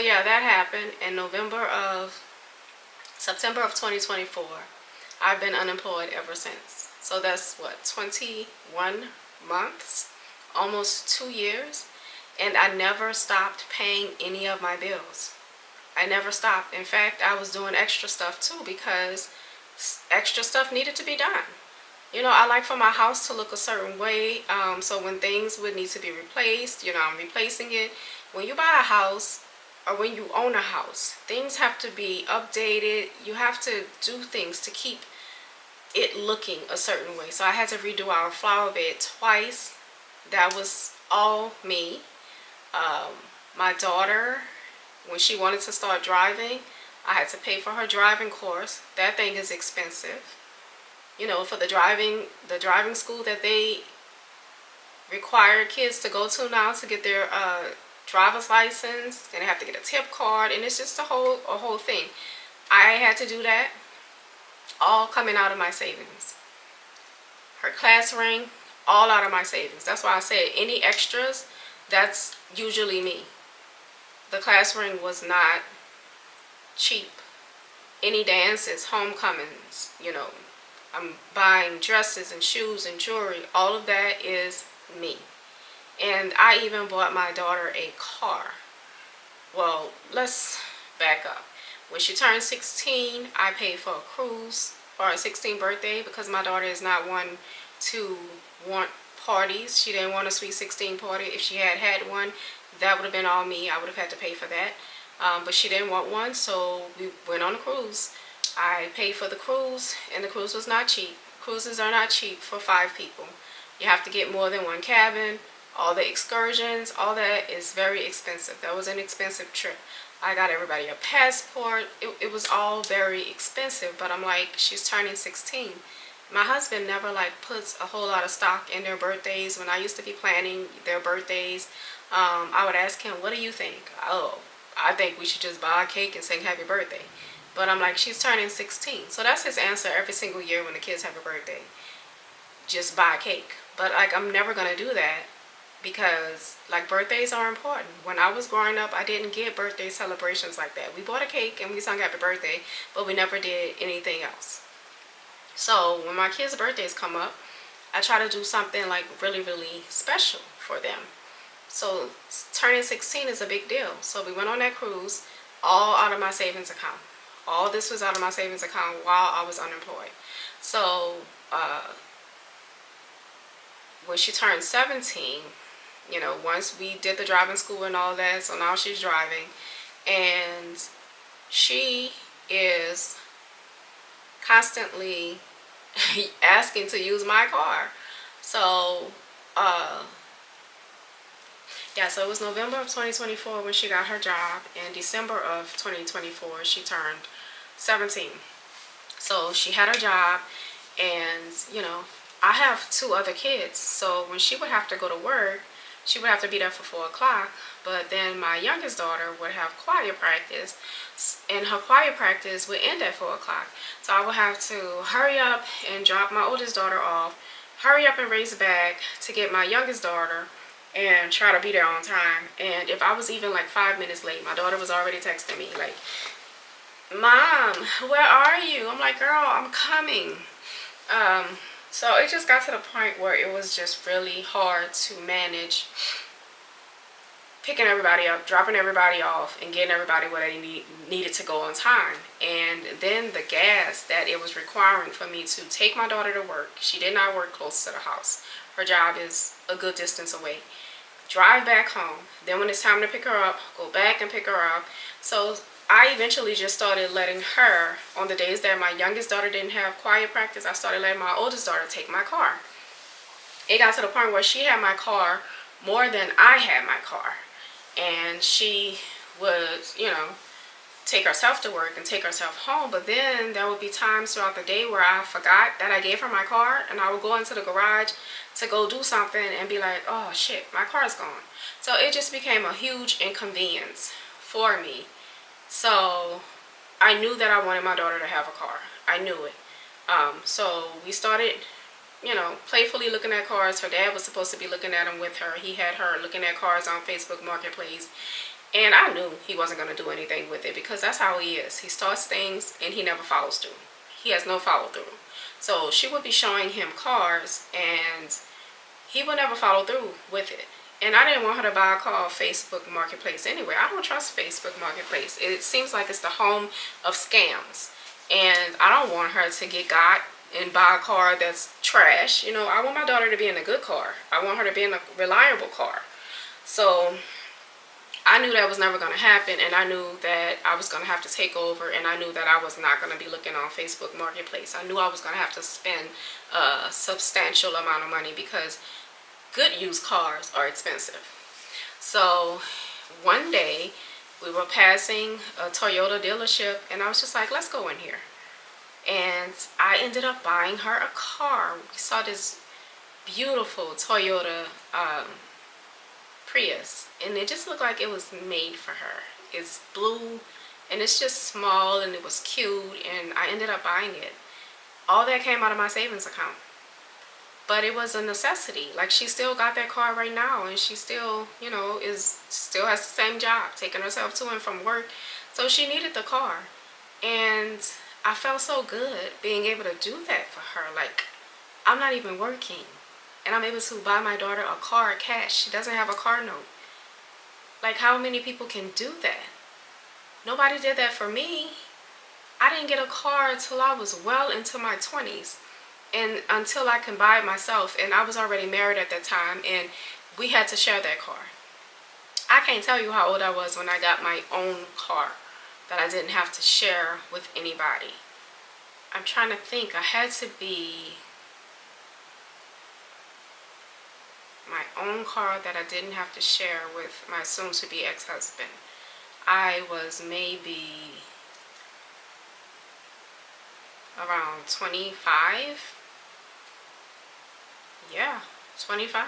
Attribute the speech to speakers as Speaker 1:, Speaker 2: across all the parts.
Speaker 1: yeah, that happened in September of 2024. I've been unemployed ever since. So that's what, 21 months, almost 2 years. And I never stopped paying any of my bills. I never stopped. In fact, I was doing extra stuff too because extra stuff needed to be done. I like for my house to look a certain way. So when things would need to be replaced, I'm replacing it. When you buy a house or when you own a house, things have to be updated. You have to do things to keep it looking a certain way. So I had to redo our flower bed twice. That was all me. My daughter, when she wanted to start driving, I had to pay for her driving course. That thing is expensive. For the driving school that they require kids to go to now to get their driver's license, and they have to get a tip card, and it's just a whole thing. I had to do that, all coming out of my savings. Her class ring, all out of my savings. That's why I said any extras, that's usually me. The class ring was not cheap. Any dances, homecomings, I'm buying dresses and shoes and jewelry. All of that is me. And I even bought my daughter a car. Well, let's back up. When she turned 16, I paid for a cruise for her 16th birthday because my daughter is not one to want parties. She didn't want a sweet 16 party. If she had had one, that would have been all me. I would have had to pay for that. But she didn't want one, so we went on a cruise. I paid for the cruise, and the cruise was not cheap. Cruises are not cheap for 5 people. You have to get more than one cabin. All the excursions, all that is very expensive. That was an expensive trip. I got everybody a passport. It was all very expensive, but I'm like, she's turning 16. My husband never puts a whole lot of stock in their birthdays. When I used to be planning their birthdays, I would ask him, what do you think? Oh, I think we should just buy a cake and sing happy birthday. But I'm like, she's turning 16. So that's his answer every single year when the kids have a birthday. Just buy a cake. But I'm never going to do that because birthdays are important. When I was growing up, I didn't get birthday celebrations like that. We bought a cake and we sung happy birthday, but we never did anything else. So when my kids' birthdays come up, I try to do something really, really special for them. So turning 16 is a big deal. So we went on that cruise, all out of my savings account. All this was out of my savings account while I was unemployed. So when she turned 17, once we did the driving school and all that, so now she's driving, and she is constantly asking to use my car. So yeah, so it was November of 2024 when she got her job, and December of 2024 she turned 17. So she had her job, and I have 2 other kids, so when she would have to go to work, she would have to be there for 4 o'clock. But then my youngest daughter would have choir practice, and her choir practice would end at 4 o'clock. So I would have to hurry up and drop my oldest daughter off, hurry up and race back to get my youngest daughter, and try to be there on time. And if I was even 5 minutes late, my daughter was already texting me Mom, where are you? I'm like, girl, I'm coming. So it just got to the point where it was just really hard to manage picking everybody up, dropping everybody off, and getting everybody where they needed to go on time. And then the gas that it was requiring for me to take my daughter to work. She did not work close to the house. Her job is a good distance away. Drive back home. Then when it's time to pick her up, go back and pick her up. So I eventually just started letting her, on the days that my youngest daughter didn't have choir practice, I started letting my oldest daughter take my car. It got to the point where she had my car more than I had my car. And she would, take herself to work and take herself home. But then there would be times throughout the day where I forgot that I gave her my car, and I would go into the garage to go do something and be like, oh shit, my car's gone. So it just became a huge inconvenience for me. So I knew that I wanted my daughter to have a car. I knew it. So we started, playfully looking at cars. Her dad was supposed to be looking at them with her. He had her looking at cars on Facebook Marketplace. And I knew he wasn't going to do anything with it because that's how he is. He starts things and he never follows through. He has no follow through. So she would be showing him cars and he would never follow through with it. And I didn't want her to buy a car off Facebook Marketplace anyway. I don't trust Facebook Marketplace. It seems like it's the home of scams. And I don't want her to get got and buy a car that's trash. You know, I want my daughter to be in a good car. I want her to be in a reliable car. So I knew that was never going to happen, and I knew that I was going to have to take over, and I knew that I was not going to be looking on Facebook Marketplace. I knew I was going to have to spend a substantial amount of money because good used cars are expensive. So one day we were passing a Toyota dealership, and I was just like, let's go in here. And I ended up buying her a car. We saw this beautiful Toyota Prius, and it just looked like it was made for her. It's blue and it's just small and it was cute, and I ended up buying it. All that came out of my savings account, but it was a necessity. Like, she still got that car right now, and she still, you know, still has the same job, taking herself to and from work. So she needed the car, and I felt so good being able to do that for her. Like, I'm not even working, and I'm able to buy my daughter a car cash. She doesn't have a car note. Like, how many people can do that? Nobody did that for me. I didn't get a car until I was well into my 20s, and until I can buy it myself. And I was already married at that time, and we had to share that car. I can't tell you how old I was when I got my own car that I didn't have to share with anybody. I'm trying to think. I had to be my own car that I didn't have to share with my soon-to-be ex-husband. I was maybe around 25. Yeah, 25.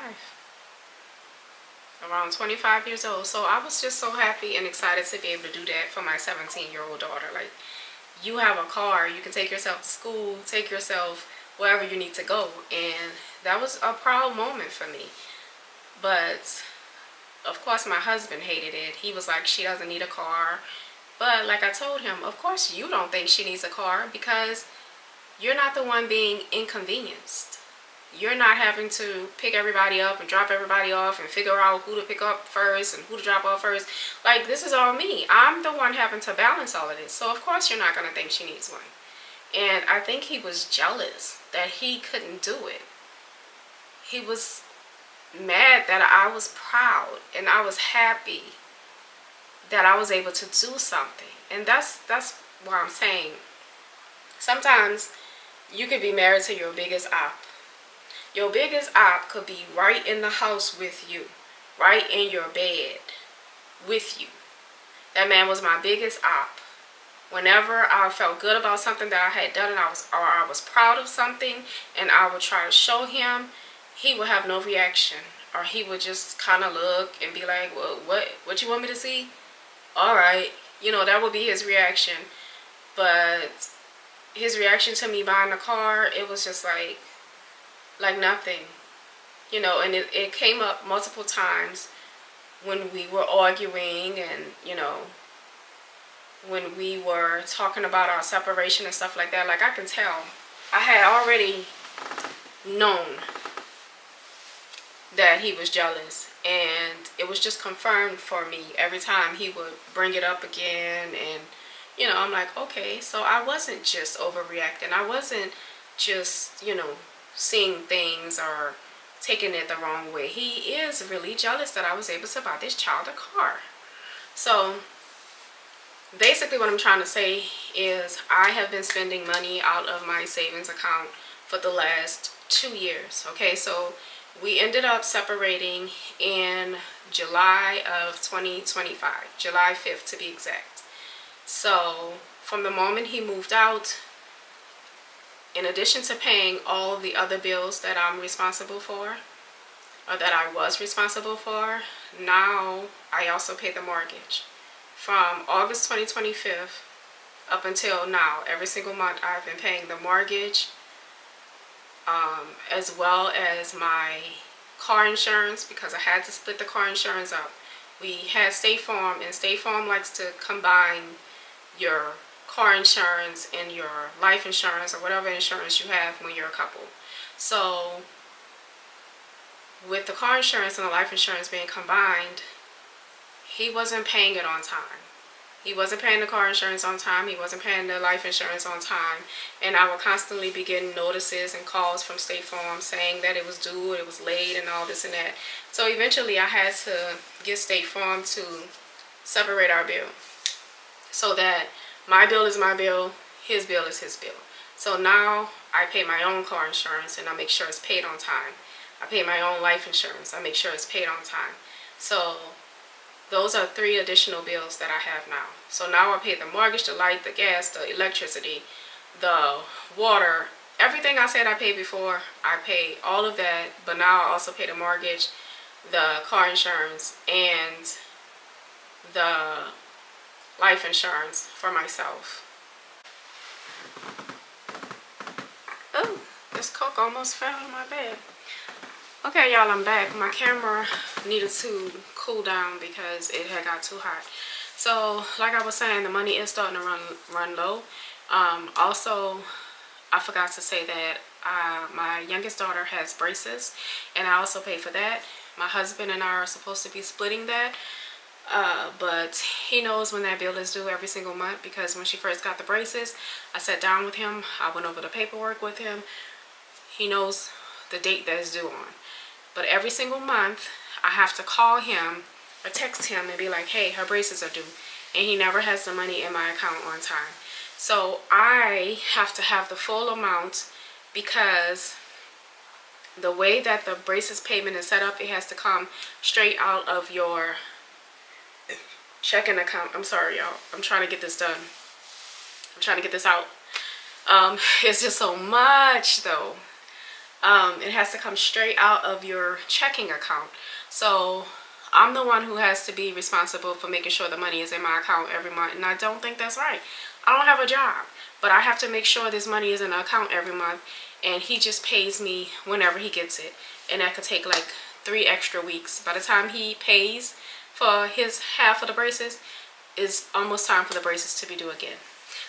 Speaker 1: Around 25 years old. So I was just so happy and excited to be able to do that for my 17-year-old daughter. Like, you have a car, you can take yourself to school, take yourself wherever you need to go. And that was a proud moment for me. But of course my husband hated it. He was like, she doesn't need a car. But like I told him, of course you don't think she needs a car because you're not the one being inconvenienced. You're not having to pick everybody up and drop everybody off and figure out who to pick up first and who to drop off first. Like, this is all me. I'm the one having to balance all of this. So of course you're not going to think she needs one. And I think he was jealous that he couldn't do it. He was mad that I was proud and I was happy that I was able to do something. And that's why I'm saying sometimes you could be married to your biggest op. Your biggest op could be right in the house with you, right in your bed with you. That man was my biggest op. Whenever I felt good about something that I had done, and I was proud of something, and I would try to show him, he would have no reaction, or he would just kind of look and be like, well, what you want me to see? All right. You know, that would be his reaction. But his reaction to me buying the car, it was just like nothing. You know, and it came up multiple times when we were arguing, and, you know, when we were talking about our separation and stuff like that. Like, I can tell. I had already known that he was jealous, and it was just confirmed for me every time he would bring it up again. And, you know, I'm like, okay, so I wasn't just overreacting. I wasn't just, you know, seeing things or taking it the wrong way. He is really jealous that I was able to buy this child a car. So basically what I'm trying to say is I have been spending money out of my savings account for the last 2 years. Okay, so we ended up separating in July of 2025, July 5th to be exact. So from the moment he moved out, in addition to paying all the other bills that I'm responsible for, or that I was responsible for, now I also pay the mortgage. From August 2025 up until now, every single month I've been paying the mortgage, as well as my car insurance, because I had to split the car insurance up. we had State Farm, and State Farm likes to combine your car insurance and your life insurance or whatever insurance you have when you're a couple. So with the car insurance and the life insurance being combined, he wasn't paying it on time. He wasn't paying the car insurance on time. He wasn't paying the life insurance on time. And I would constantly be getting notices and calls from State Farm saying that it was due, it was late, and all this and that. So eventually I had to get State Farm to separate our bill so that my bill is my bill, his bill is his bill. So now I pay my own car insurance and I make sure it's paid on time. I pay my own life insurance. I make sure it's paid on time. So those are 3 additional bills that I have now. So now I pay the mortgage, the light, the gas, the electricity, the water, everything I said I paid before, I pay all of that. But now I also pay the mortgage, the car insurance, and the life insurance for myself. Oh, this Coke almost fell on my bed. Okay, y'all, I'm back. My camera needed to cool down because it had got too hot. So, like I was saying, the money is starting to run low. Also, I forgot to say that my youngest daughter has braces, and I also pay for that. My husband and I are supposed to be splitting that, but he knows when that bill is due every single month, because when she first got the braces, I sat down with him, I went over the paperwork with him. He knows the date that is due on. But every single month, I have to call him or text him and be like, hey, her braces are due. And he never has the money in my account on time. So I have to have the full amount, because the way that the braces payment is set up, it has to come straight out of your checking account. I'm sorry, y'all. I'm trying to get this done. I'm trying to get this out. It's just so much, though. It has to come straight out of your checking account. So I'm the one who has to be responsible for making sure the money is in my account every month. And I don't think that's right. I don't have a job, but I have to make sure this money is in the account every month. And he just pays me whenever he gets it. And that could take like 3 extra weeks. By the time he pays for his half of the braces, it's almost time for the braces to be due again.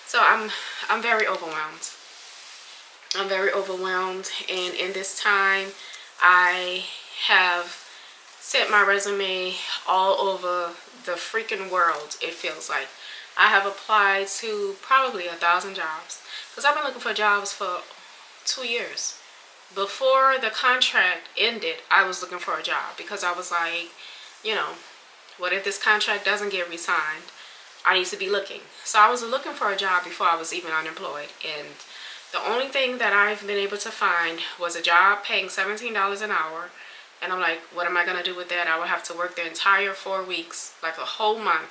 Speaker 1: So I'm very overwhelmed. I'm very overwhelmed, and in this time I have sent my resume all over the freaking world, it feels like. I have applied to probably 1,000 jobs, because I've been looking for jobs for 2 years. Before the contract ended, I was looking for a job, because I was like, you know, what if this contract doesn't get re-signed? I need to be looking. So I was looking for a job before I was even unemployed, and the only thing that I've been able to find was a job paying $17 an hour. And I'm like, what am I going to do with that? I would have to work the entire 4 weeks, like a whole month,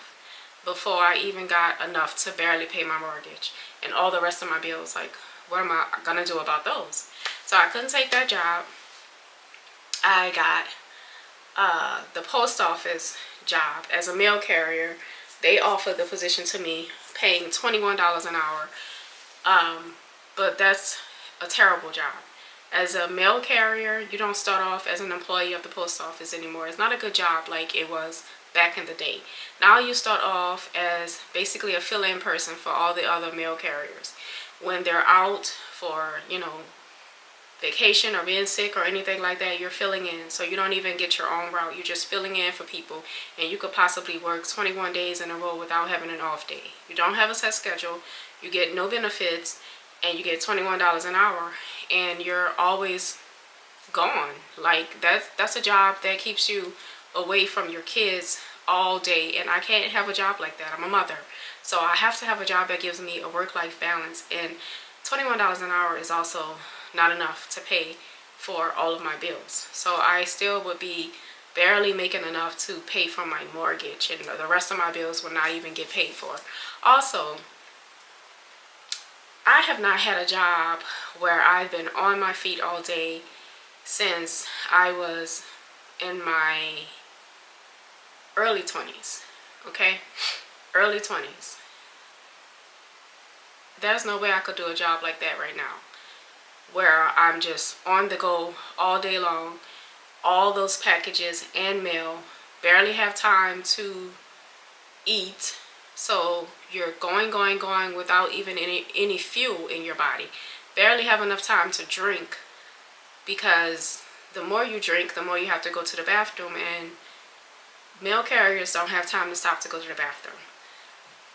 Speaker 1: before I even got enough to barely pay my mortgage. And all the rest of my bills, like, what am I going to do about those? So I couldn't take that job. I got the post office job as a mail carrier. They offered the position to me, paying $21 an hour. But that's a terrible job. As a mail carrier, you don't start off as an employee of the post office anymore. It's not a good job like it was back in the day. Now you start off as basically a fill-in person for all the other mail carriers. When they're out for, you know, vacation or being sick or anything like that, you're filling in. So you don't even get your own route. You're just filling in for people. And you could possibly work 21 days in a row without having an off day. You don't have a set schedule. You get no benefits. And you get $21 an hour, and you're always gone. Like, that's a job that keeps you away from your kids all day, and I can't have a job like that. I'm a mother, so I have to have a job that gives me a work-life balance, and $21 an hour is also not enough to pay for all of my bills. So I still would be barely making enough to pay for my mortgage, and the rest of my bills will not even get paid for. Also, I have not had a job where I've been on my feet all day since I was in my early 20s, okay? Early 20s. There's no way I could do a job like that right now, where I'm just on the go all day long, all those packages and mail barely have time to eat. So you're going without even any fuel in your body. Barely have enough time to drink, because the more you drink, the more you have to go to the bathroom, and male carriers don't have time to stop to go to the bathroom.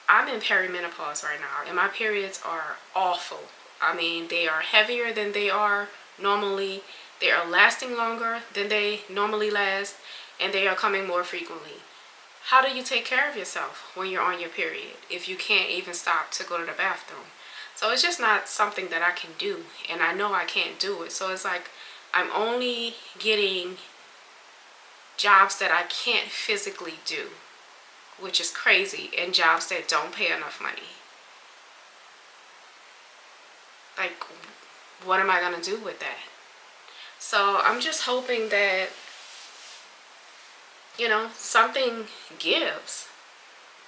Speaker 1: I'm in perimenopause right now, and my periods are awful. I mean, they are heavier than they are normally. They are lasting longer than they normally last, and they are coming more frequently. How do you take care of yourself when you're on your period if you can't even stop to go to the bathroom? So it's just not something that I can do, and I know I can't do it. So it's like I'm only getting jobs that I can't physically do, which is crazy, and jobs that don't pay enough money. Like, what am I going to do with that? So I'm just hoping that, something gives.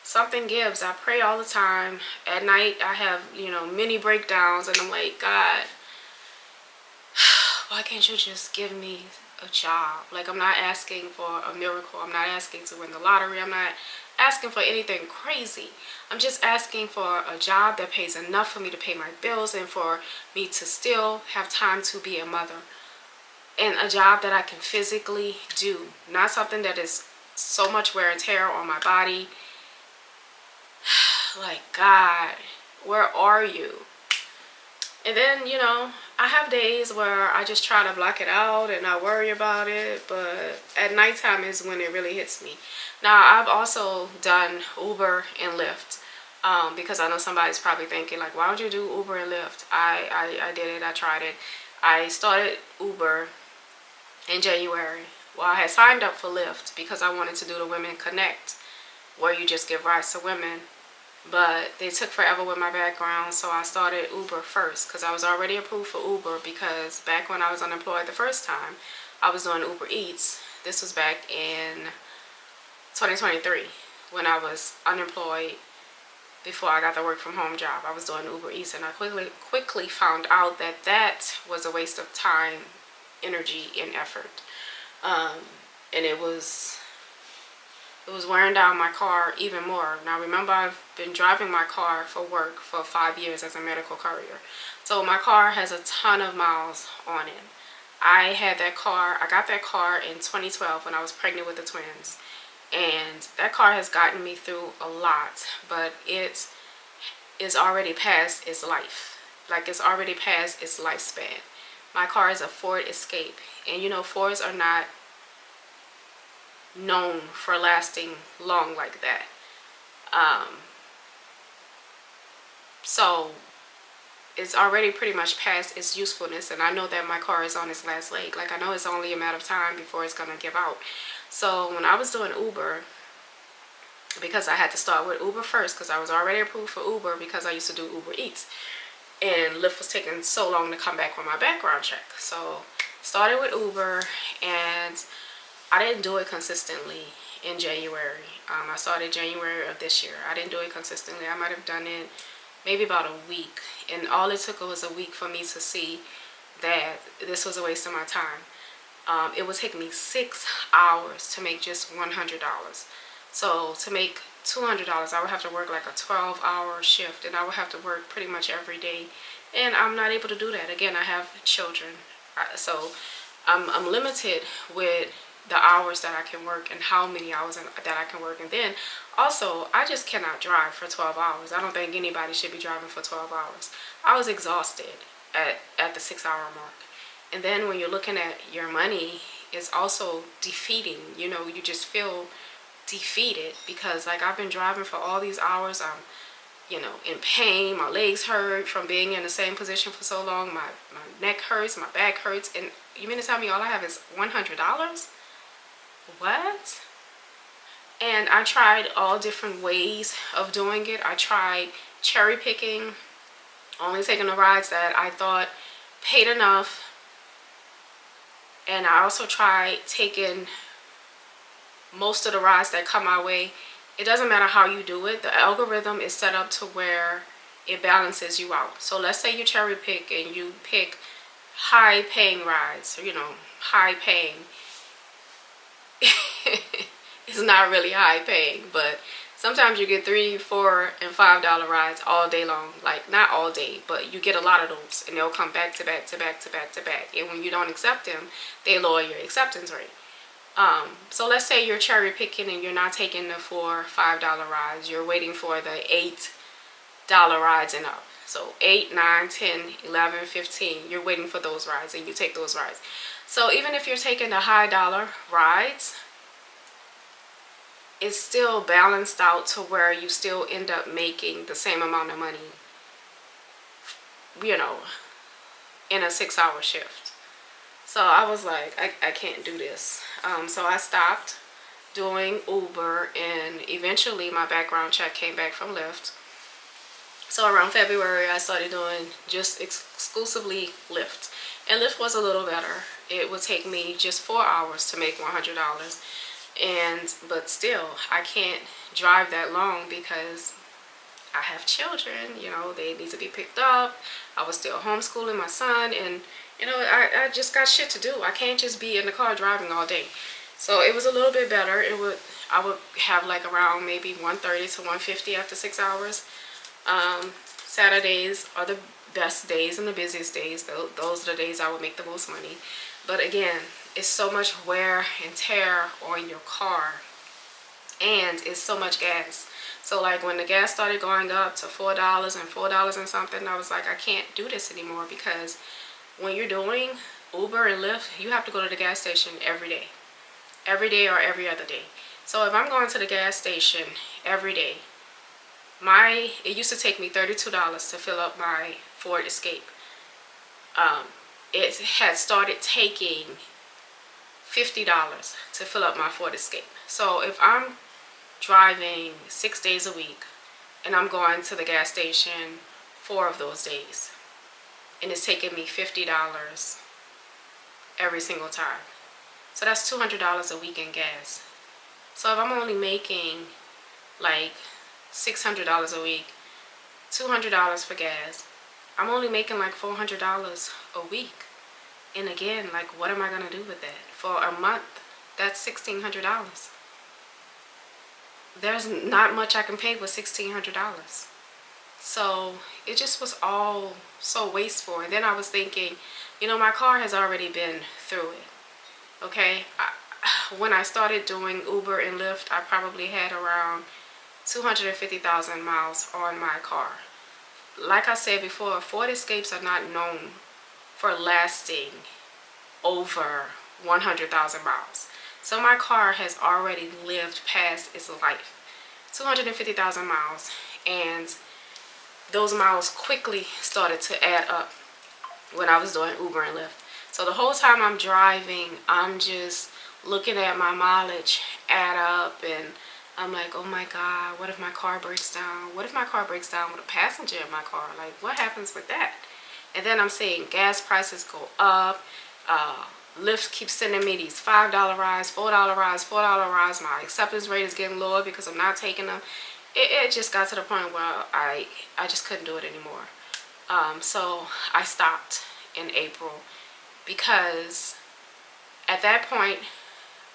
Speaker 1: Something gives. I pray all the time. At night, I have, many breakdowns, and I'm like, God, why can't you just give me a job? Like, I'm not asking for a miracle. I'm not asking to win the lottery. I'm not asking for anything crazy. I'm just asking for a job that pays enough for me to pay my bills and for me to still have time to be a mother. And a job that I can physically do. Not something that is so much wear and tear on my body. Like, God, where are you? And then, I have days where I just try to block it out and not worry about it. But at nighttime is when it really hits me. Now, I've also done Uber and Lyft. Because I know somebody's probably thinking, like, why would you do Uber and Lyft? I did it. I tried it. I started Uber in January. Well, I had signed up for Lyft because I wanted to do the Women Connect, where you just give rides to women. But they took forever with my background, so I started Uber first because I was already approved for Uber, because back when I was unemployed the first time, I was doing Uber Eats. This was back in 2023 when I was unemployed before I got the work from home job. I was doing Uber Eats, and I quickly found out that that was a waste of time, energy, and effort. And it was wearing down my car even more. Now, remember, I've been driving my car for work for 5 years as a medical courier. So my car has a ton of miles on it. I got that car in 2012 when I was pregnant with the twins. And that car has gotten me through a lot, but it is already past its life. Like, it's already past its lifespan. My car is a Ford Escape. And Fords are not known for lasting long like that. So it's already pretty much past its usefulness, and I know that my car is on its last leg. Like, I know it's only a matter of time before it's gonna give out. So when I was doing Uber, because I had to start with Uber first because I was already approved for Uber because I used to do Uber Eats, and Lyft was taking so long to come back with my background check. So started with Uber, and I didn't do it consistently in January. I started January of this year. I didn't do it consistently. I might have done it maybe about a week, and all it took was a week for me to see that this was a waste of my time. It would take me 6 hours to make just $100. So to make $200, I would have to work like a 12-hour shift, and I would have to work pretty much every day, and I'm not able to do that. Again, I have children, so I'm limited with the hours that I can work and how many hours that I can work. And then also, I just cannot drive for 12 hours. I don't think anybody should be driving for 12 hours. I was exhausted at the 6-hour mark. And then when you're looking at your money, it's also defeating. You just feel defeated because, like, I've been driving for all these hours. I'm in pain. My legs hurt from being in the same position for so long. My neck hurts, my back hurts. And you mean to tell me all I have is $100? What? And I tried all different ways of doing it. I tried cherry picking, only taking the rides that I thought paid enough. And I also tried taking most of the rides that come my way. It doesn't matter how you do it. The algorithm is set up to where it balances you out. So let's say you cherry pick and you pick high paying rides, high paying. It's not really high paying, but sometimes you get $3, $4, and $5 rides all day long. Like, not all day, but you get a lot of those, and they'll come back to back to back to back to back. And when you don't accept them, they lower your acceptance rate. So let's say you're cherry picking and you're not taking the $4, $5 rides. You're waiting for the $8 rides and up. So 8, 9, 10, 11, 15. You're waiting for those rides, and you take those rides. So even if you're taking the high dollar rides, it's still balanced out to where you still end up making the same amount of money, you know, in a 6-hour shift. So I was like, I can't do this. So I stopped doing Uber, and eventually my background check came back from Lyft. So around February, I started doing just exclusively Lyft. And Lyft was a little better. It would take me just 4 hours to make $100. But still, I can't drive that long because I have children, you know, they need to be picked up. I was still homeschooling my son, and you know, I just got shit to do. I can't just be in the car driving all day. So it was a little bit better. I would have like around maybe 130 to 150 after 6 hours. Saturdays are the best days and the busiest days. Those are the days I would make the most money. But again, it's so much wear and tear on your car, and it's so much gas. So like when the gas started going up to $4 and $4 and something, I was like, I can't do this anymore, because when you're doing Uber and Lyft, you have to go to the gas station every day or every other day. So if I'm going to the gas station every day, it used to take me $32 to fill up my Ford Escape. It had started taking $50 to fill up my Ford Escape. So if I'm driving 6 days a week and I'm going to the gas station 4 of those days, and it's taking me $50 every single time, so that's $200 a week in gas. So if I'm only making like $600 a week, $200 for gas, I'm only making like $400 a week. And again, like, what am I gonna do with that? For a month, that's $1,600. There's not much I can pay with $1,600. So it just was all so wasteful. And then I was thinking, you know, my car has already been through it. Okay, when I started doing Uber and Lyft, I probably had around 250,000 miles on my car. Like I said before, Ford Escapes are not known for lasting over 100,000 miles. So my car has already lived past its life. 250,000 miles, and those miles quickly started to add up when I was doing Uber and Lyft. So the whole time I'm driving, I'm just looking at my mileage add up, and I'm like, oh my God, what if my car breaks down? What if my car breaks down with a passenger in my car? Like, what happens with that? And then I'm seeing gas prices go up. Lyft keeps sending me these $5 rides, $4 rides, $4 rides. My acceptance rate is getting lower because I'm not taking them. It just got to the point where I just couldn't do it anymore. So I stopped in April, because at that point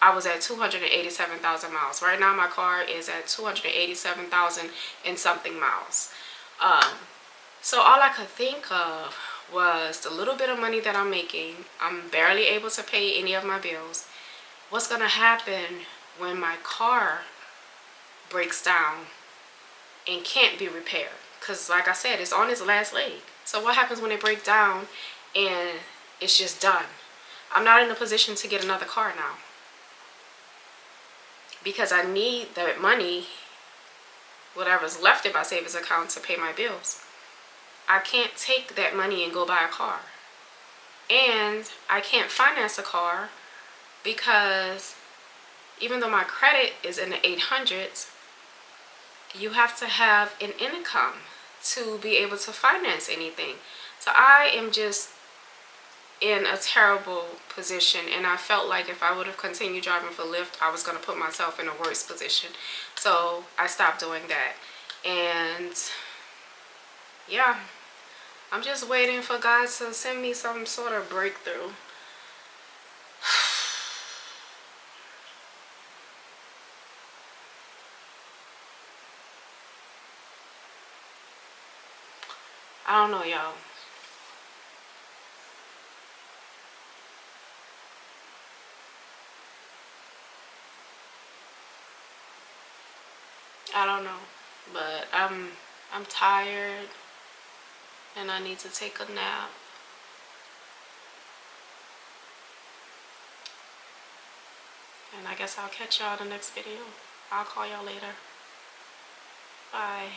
Speaker 1: I was at 287,000 miles. Right now my car is at 287,000 and something miles. So all I could think of was the little bit of money that I'm making. I'm barely able to pay any of my bills. What's gonna happen when my car breaks down and can't be repaired? Because like I said, it's on its last leg. So what happens when it breaks down and it's just done? I'm not in a position to get another car now, because I need that money, whatever's left in my savings account, to pay my bills. I can't take that money and go buy a car. And I can't finance a car, because even though my credit is in the 800s, you have to have an income to be able to finance anything. So I am just in a terrible position, and I felt like if I would have continued driving for Lyft, I was going to put myself in a worse position. So I stopped doing that. And yeah, I'm just waiting for God to send me some sort of breakthrough. I don't know, y'all. I don't know, but I'm tired and I need to take a nap. And I guess I'll catch y'all in the next video. I'll call y'all later. Bye.